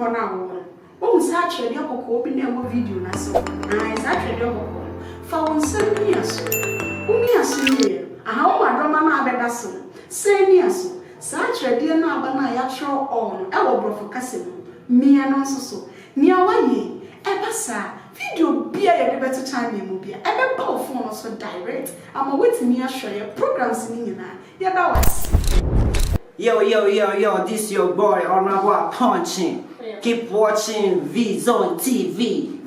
Hona. Oh, such a young open your video, na so. I such a young found 7 years. How my drama bedasso. 7 years. Such a dear Nabana Yatro on our brother Cassim. Me and also. Near one Ebasa. Video be a better time in movie. Ever power phone also direct. I'm waiting near show your programs in yeah, that was. Yo, this your boy Honorable Punching. Keep watching V-Zone TV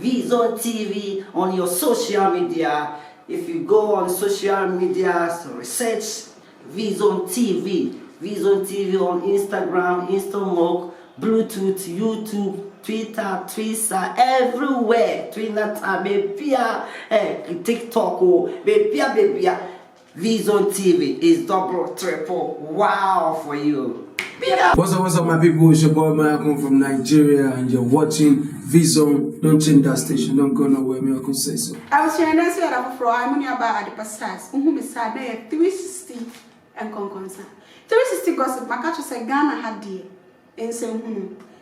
on your social media. If you go on social media, so research V-Zone TV on Instagram, Instamok, Bluetooth, YouTube, Twitter, everywhere. Twitter, baby, TikTok, baby. V-Zone TV is double, triple, wow for you. What's up, my people? It's your boy Malcolm from Nigeria, and you're watching V-Zone. Don't change that station. Don't go nowhere. Me, I can say so. I was trying to say that before. I'm only about the passage. Who is sad? 360 and concern. 360 gossip. My catcher said Ghana had dear. In some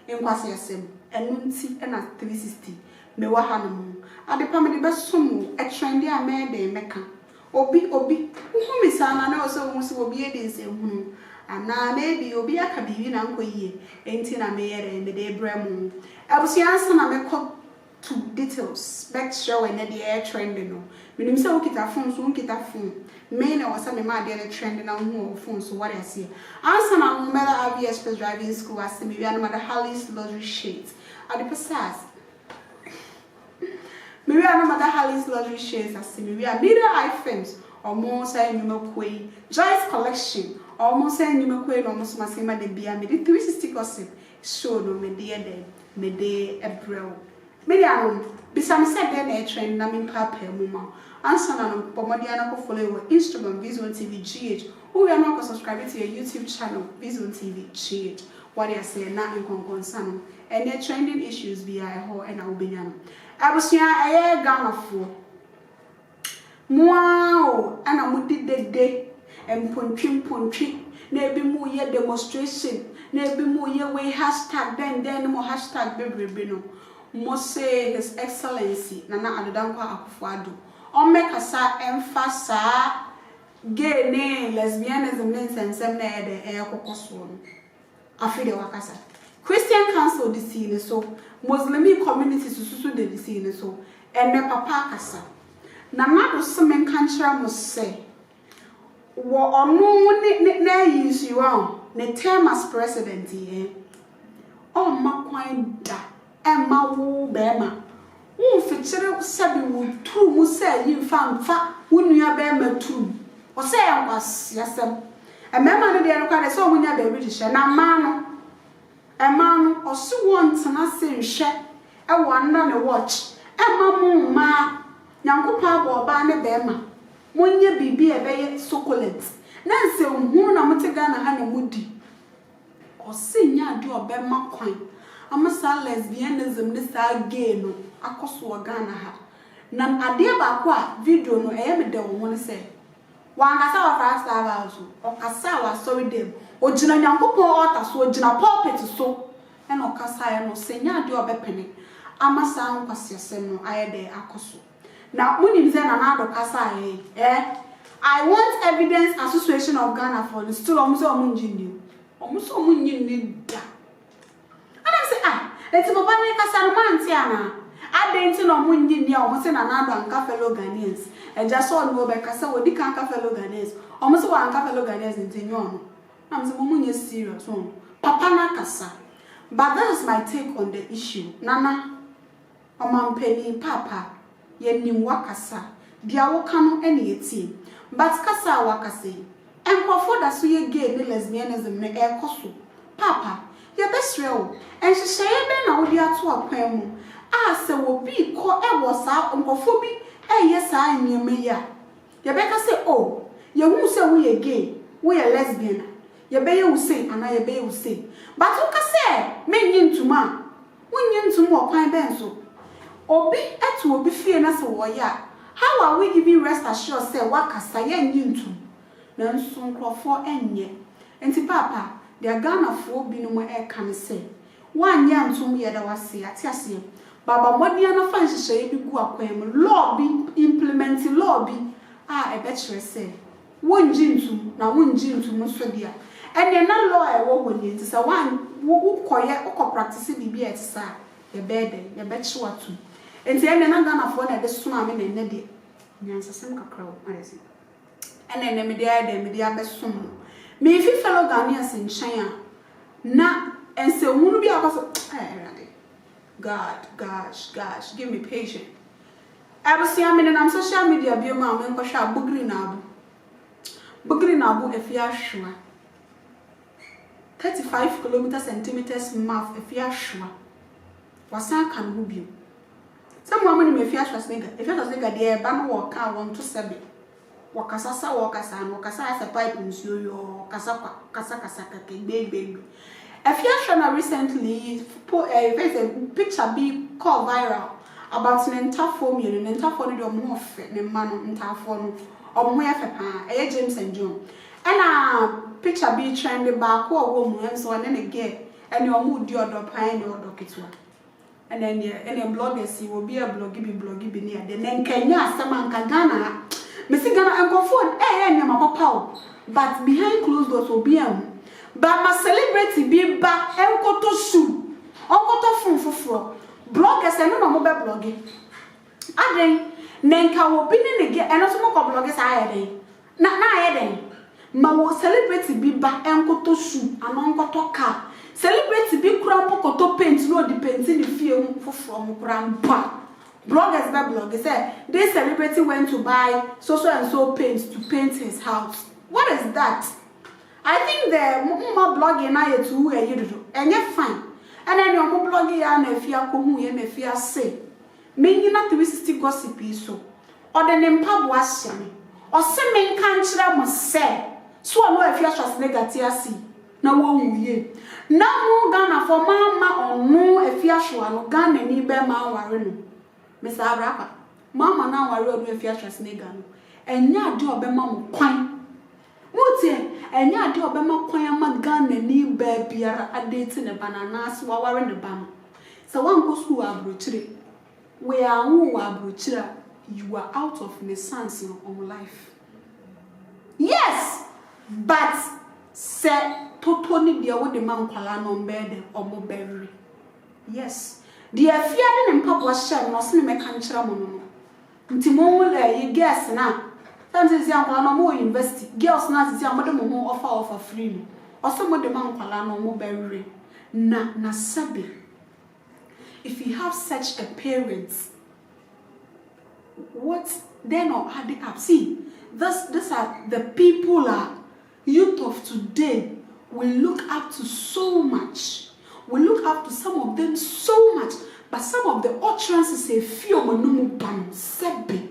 in Quasiasem and Munti and at 360. Me wa hanamu. At the family best sumu. A trendy a made a mecca. Obi. Who is Anna? I also wants to be a day. And now maybe Obi a cabin uncle ye. Ain't in a mayor and the day bremo. I was answering a make to details. Back show and the air trending. When you say, okay, that phone, so get that phone. Main or some of my daily trending on more phones, so what I see. Answer my mother Afia Schwarzenegger driving school as to me, and Mother Hallie's luxury shades. At the passage. Maybe I know Mother Hallie's luxury shades as to me. We are middle items or more say Numakwe. Joy's collection. Almost saying Numakwe, almost my same de beer. Me the 360 gossip. Show no me dear day. Me day a bro. Mediano, beside said then a trend, Namin Papa, Muma. Answer on Pomodiana follow Instagram, V-Zone TV GH. Who are not subscribing to your YouTube channel, V-Zone TV GH. What I say, not in concern. And their trending issues via her and Albanian. I was here a Ghana for. Wow, and I would did the day and puntrim. Maybe more year demonstration. Maybe more year way hashtag then more hashtag baby no. Must say His Excellency Nana Adodankwa Akufo-Addo. On make a sa emphasize gay name lesbianism and some the air cocoswon. Afide wakasa. Christian Council the scene so Muslim community to the scene so and the papa kasa. Nana do some country must say. What on no use you on the term as president here. Oh, my quite da. Emma wo bema. Feature sabi would true Musa you found fat when you are bema true. Or say I was yasem. A member de Aruka so when you are baby share na mano. A man or so once and I say share. A one on a watch. Emma moon ma. Yanko pa bane bema. When ye be a bay succulent. Nancy who na mutegana honey moody. Or sing ya do a bema coin. I'm a lesbianism this gay no akoswa Ghana ha na ade ba kwa video no me de won say wan kasa wa fast hours o kasa wa sorry dem o gina nyankopon altar so o gina pulpit so e no kasa e no senya ade obepene amasa nkwasiasem no ayede akoso na unim say na do kasa I want evidence association of Ghana for the still omuso omunjini omuso omunjini da. Let's go back to Mantiana. I didn't know Mundi near almost another fellow Ghanaians. And just saw no Becassa with the fellow Ghanaians. Almost one fellow Ghanaians in Tenyon. I'm the woman is serious one. Papa Nakasa. But that is my take on the issue. Nana. Oman penny papa. Yen wakasa. Dia wakano any team. But Kasa wakase. And for that so ye gay the lesbianism ne air kosu. Papa. Your best real, and she say, "Ben, I would to a poem. Ah, so will be called a was out on Phoebe. Yes, I am your mayor. Your Becca say, oh, you won't say we are gay, we are lesbian. Your bay will say, and I obey will say. But who can say, men yin to man, when yin to more pine benzo. Or be at will be fearing us a warrior. How are we giving rest assured, say, what can say yin to? None soon call for any. And to papa. The Ghana for be no more air can say. One yam to me that was see at Yassi. Baba Modia no fancy say be go aquam, law be implementing law be. Ah, I bet you say. One gin to now one gin to Mussodia. And you're not lawyer woman yet is a one who quiet or practice be at sir. Your bed, your bet you what to. And the end I'm gonna phone at the swam in a neddy. Yes, some crow, I see. And then the media best swim. Me if you fellow Ghanaians in China. Na and so won't be about gosh, give me patience. I was seeing me on social media be mom and Kosha Bugri Nabu. Bugri Nabu Afia Schwarzenegger. 35 kilometers centimeters mouth Afia Schwarzenegger. Wasan can move you. Some woman may Afia Schwarzenegger. If you Schwarzenegger there, Bama walk out 1 to 7. Wakasasa and wakasa as a pipe in your kasa baby. Afia Schwarzenegger recently put a picture be called viral about an entafo million and entafo no more fit than man entafo or more James and John. And a picture be trending back or woman so and then again and your mood your dog pine your dog it one. And then bloggers will be a bloggy be near then Kenya Saman Kagana. Missing Ghana and go forward, but behind closed doors will be but my celebrity be back and go to shoe. Uncle to phone for bloggers and no mobile blogging. I Nenka will be in again and also more bloggers I day. Not then. My celebrity be back and go to shoe and uncle to car. Celebrity be crumple to paint no depends in the film for from grandpa. Bloggers by bloggers say this celebrity went to buy so and so paints to paint his house. What is that? I think the more blogging I too and you're fine. And then your more blogging and if you are who me fear say. Meaning not to still gossip so. Or the name pub was shaming. Or some men can't must say. So I know if you are just negative. Now won't ye. Now more Ghana for mama or no if you are sure no Ghana ni bear man warren. Mr. Abraka, Mama now I rode with Afia Schwarzenegger. And ya do a bema quine. What's it? And ya do a bema quine ma gun and knee bear beer a date in the bananas while wearing the bam. So one goes who are brutally. We are who are brutally. You are out of innocence in your own life. Yes, but say totally dear with the man Palano bed or more berry. Yes. The Afia and Pop was sharing or slim mechanical mono. Timon, you guess now. Sometimes young one more university. Girls not is young mother more offer free. Or some of the man Palano more berry. Na sabi. If you have such a parents, what then or had they up? See, these are the people youth of today will look up to so much. We look up to some of them so much, but some of the utterances say fear manumu ban sebe.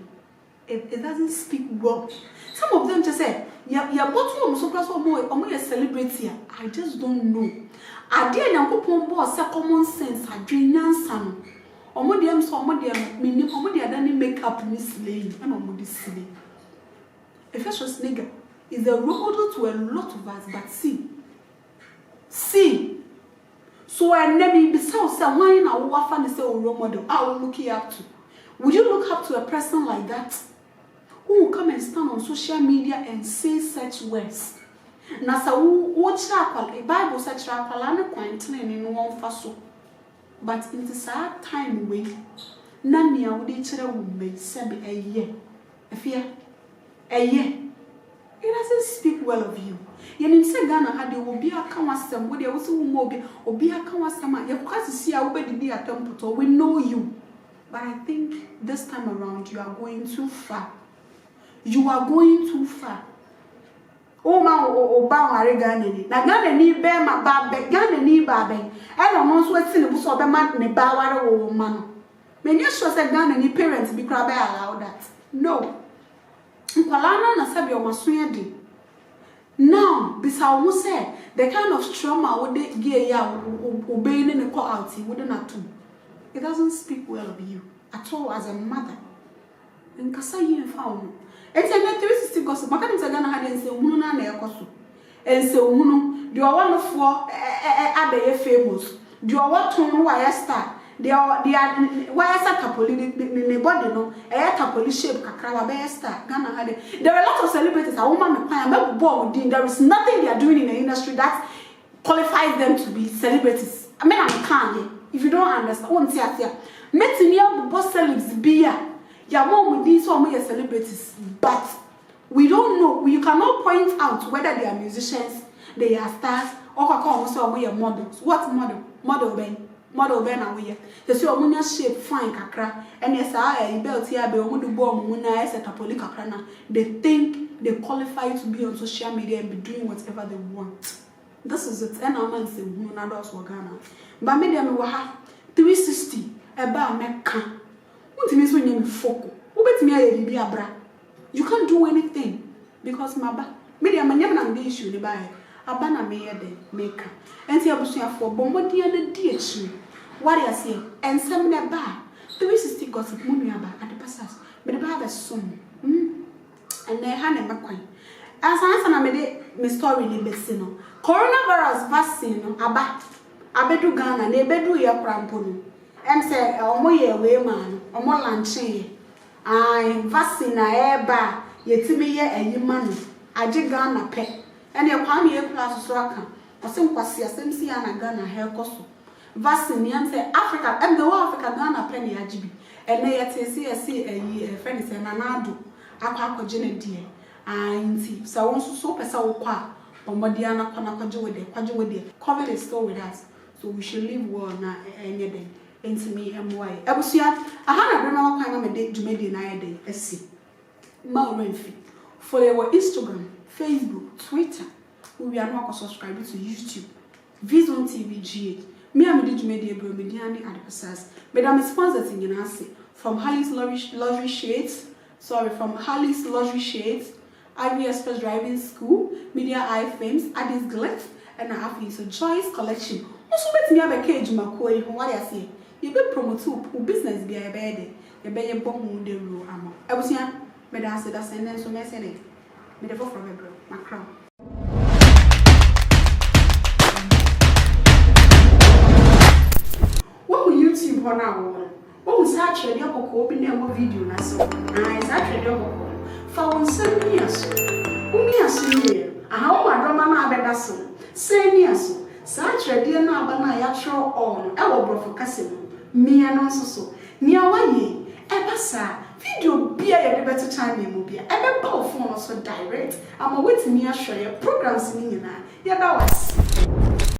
It doesn't speak well. Some of them just say, "Yeah, but so class or more a celebrity." I just don't know. I dare not go boss common sense. I dream answer. Or more them so more them meaning. Or more they are make up misleading. I'm not more silly. Afia Schwarzenegger is a role model to a lot of us, but see. So I never be so why in our waffle is a role model. I will look you up to. Would you look up to a person like that? Who will come and stand on social media and say such words? Nasa watch a Bible such a palana quarantine in one faso. But in the sad time way, none ya would each other would make sebi a year. A year. It doesn't speak well of you. Yen say Ghana had will be a kawasam with your mobi or be a kawasama. Your class see I will be a temple. We know you. But I think this time around you are going too far. You are going too far. Oh ma o ba Ghana ni. Na Ghana ni be ma ba be Ghana ni ba be. E no no so ati ne bu so be ma ne ba ware wo ma no. Me nye sure say Ghana ni parents be kra be allow that. No. Nkwalana na sabi o maso ye di. Now, beside who say the kind of trauma would they get obeying in the call out, he wouldn't have to. It doesn't speak well of you at all as a mother. And Kasai found. And say that 360 gossip. My cousin Gana had and say, Muna and Ekosu. And so, you are one of 4 famous. Do you want to know why I start? They are why I start Capoli in body no, a Capoli shape Kakraba Besta, Ghana had it. There are a lot of celebrities, a woman there is nothing they are doing in the industry that qualifies them to be celebrities. I mean, I'm can't. If you don't understand, won't say here. Metin boss celebs beer. Your mom with these some of celebrities, but we don't know. You cannot point out whether they are musicians, they are stars, or some of models. What model? Model Ben away. You see, Omunia shape fine kakra, and yes, I belt here be Omudu bomb Muna set a polycacrana. They think they qualify to be on social media and be doing whatever they want. This is it. And I'm saying, no, that's what Ghana. But media me waha 360 about Mecca. What means when you foco? Who bet me a baby abra? You can't do anything because maba media manyam na issue ni buy. Abana me de make and see abusuafo bomodi na di echi what you say and some na ba 360 gossip mu nuaba at the passes me de ba be som and na ha na makwan as na me de me story ni besi no coronavirus vaccine no abedu Ghana na ebedu ye krampo no em say omo ye we man omo lanche vaccine na eba yetimi ye ayima no age Ghana pe and your kwame ye class so aka osim kwase asem si ya na Ghana he koso vaccine yam say Africa and the whole Africa Ghana pe na yagibi and na yetesi esi ayi friend say na nado akwa akwaje na die nti so won so pesa wo kwa omodia na kwana kwaje we de COVID is still with us, so we should live well na enye den enti me MY abusia aha na brema wakwa na me de djumedi na ye de esi ma orenfi follow our Instagram, Facebook, Twitter. We are not subscribed to YouTube. Vision TV GH. Me am the media bro mediani advertisers. But I'm sponsored in Ganasi from Harley's Luxury Shades. From Harley's Luxury Shades, Afia Express Driving School, Media Eye Films, Addis Glitz, and Afia so Joyce Collection. Also bet me have a cage makoi what I say. You be promote to business be a bed. You be a bomb de ro amo. I was here. Me da say that sentence so me say it. Me dey from me bro, my crown. What will YouTube on now? What will search your boko open them video na so. Ah, search your boko. For one 7 years. Umi asiri. Aha o madroma na abeda so. 7 years. Search your na aba na ya tro on. E wo brofo kase mu. Me no so. Ni awaye. Eba sa video bia ya better time mu bia ebe ba phone so direct ama wetimi ahwe programs ni nyina ya ba was